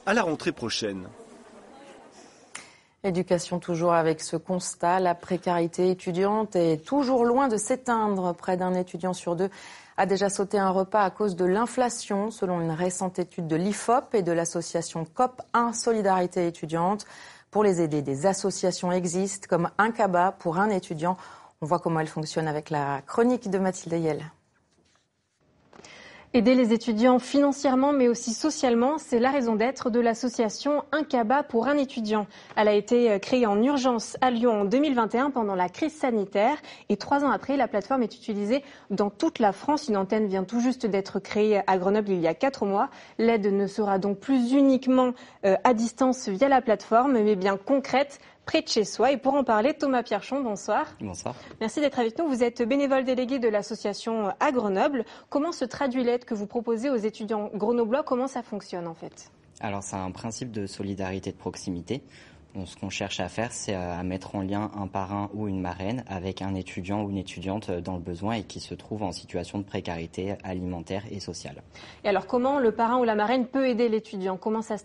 à la rentrée prochaine. Éducation toujours avec ce constat, la précarité étudiante est toujours loin de s'éteindre. Près d'un étudiant sur deux a déjà sauté un repas à cause de l'inflation, selon une récente étude de l'IFOP et de l'association COP1 Solidarité étudiante. Pour les aider, des associations existent, comme un cabas pour un étudiant. On voit comment elle fonctionne avec la chronique de Mathilde Yel. Aider les étudiants financièrement mais aussi socialement, c'est la raison d'être de l'association Un cabas pour un étudiant. Elle a été créée en urgence à Lyon en 2021 pendant la crise sanitaire et 3 ans après, la plateforme est utilisée dans toute la France. Une antenne vient tout juste d'être créée à Grenoble il y a 4 mois. L'aide ne sera donc plus uniquement à distance via la plateforme mais bien concrète, près de chez soi. Et pour en parler, Thomas Pierchon, bonsoir. Bonsoir. Merci d'être avec nous. Vous êtes bénévole délégué de l'association à Grenoble. Comment se traduit l'aide que vous proposez aux étudiants grenoblois? Comment ça fonctionne en fait? Alors c'est un principe de solidarité de proximité. Donc, ce qu'on cherche à faire, c'est à mettre en lien un parrain ou une marraine avec un étudiant ou une étudiante dans le besoin et qui se trouve en situation de précarité alimentaire et sociale. Et alors comment le parrain ou la marraine peut aider l'étudiant? Comment ça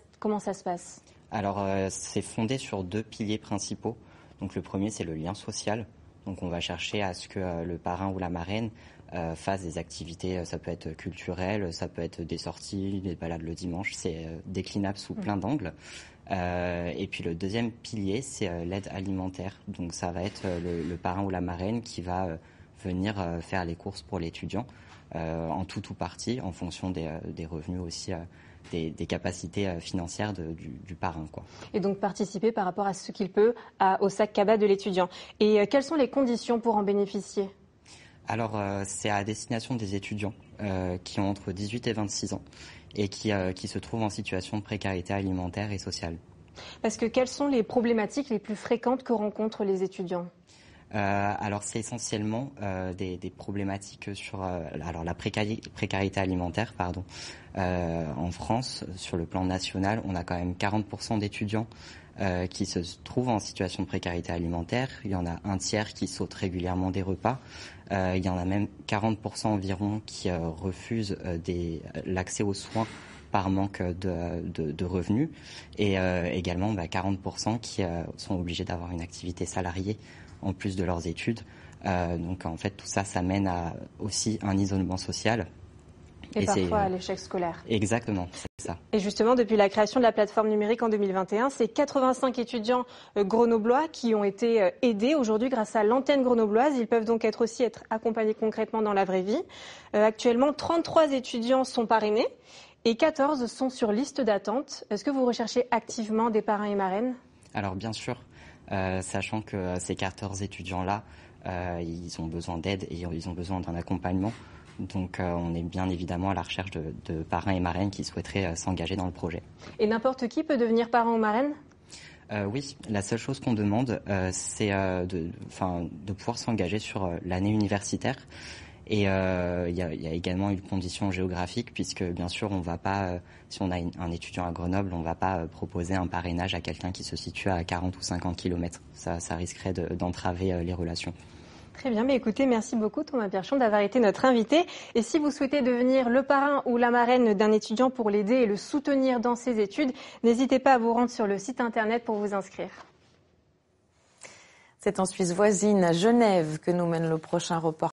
se passe? Alors, c'est fondé sur 2 piliers principaux. Donc, le premier, c'est le lien social. Donc, on va chercher à ce que le parrain ou la marraine fasse des activités, ça peut être culturel, ça peut être des sorties, des balades le dimanche. C'est déclinable sous plein d'angles. Et puis, le deuxième pilier, c'est l'aide alimentaire. Donc, ça va être le parrain ou la marraine qui va venir faire les courses pour l'étudiant en tout ou partie, en fonction des revenus aussi des capacités financières du parrain, quoi. Et donc participer par rapport à ce qu'il peut au sac cabas de l'étudiant. Et quelles sont les conditions pour en bénéficier? Alors, c'est à destination des étudiants qui ont entre 18 et 26 ans et qui se trouvent en situation de précarité alimentaire et sociale. Parce que quelles sont les problématiques les plus fréquentes que rencontrent les étudiants? Alors c'est essentiellement des problématiques sur la précarité alimentaire, pardon. En France, sur le plan national, on a quand même 40% d'étudiants qui se trouvent en situation de précarité alimentaire. Il y en a un tiers qui sautent régulièrement des repas. Il y en a même 40% environ qui refusent l'accès aux soins par manque de revenus. Et également 40% qui sont obligés d'avoir une activité salariée en plus de leurs études. Donc en fait tout ça mène à aussi un isolement social. Et parfois à l'échec scolaire. Exactement, c'est ça. Et justement, depuis la création de la plateforme numérique en 2021, c'est 85 étudiants grenoblois qui ont été aidés aujourd'hui grâce à l'antenne grenobloise. Ils peuvent donc aussi être accompagnés concrètement dans la vraie vie. Actuellement, 33 étudiants sont parrainés et 14 sont sur liste d'attente. Est-ce que vous recherchez activement des parrains et marraines? Alors bien sûr. Sachant que ces 14 étudiants-là, ils ont besoin d'aide et ils ont besoin d'un accompagnement. Donc on est bien évidemment à la recherche de parrains et marraines qui souhaiteraient s'engager dans le projet. Et n'importe qui peut devenir parrain ou marraine? Oui, la seule chose qu'on demande, c'est de pouvoir s'engager sur l'année universitaire. Et il y a également une condition géographique puisque bien sûr on va pas, si on a un étudiant à Grenoble, on va pas proposer un parrainage à quelqu'un qui se situe à 40 ou 50 km. Ça risquerait d'entraver les relations. Très bien, mais écoutez, merci beaucoup Thomas Pierchon d'avoir été notre invité. Et si vous souhaitez devenir le parrain ou la marraine d'un étudiant pour l'aider et le soutenir dans ses études, n'hésitez pas à vous rendre sur le site internet pour vous inscrire. C'est en Suisse voisine, à Genève, que nous mène le prochain reportage.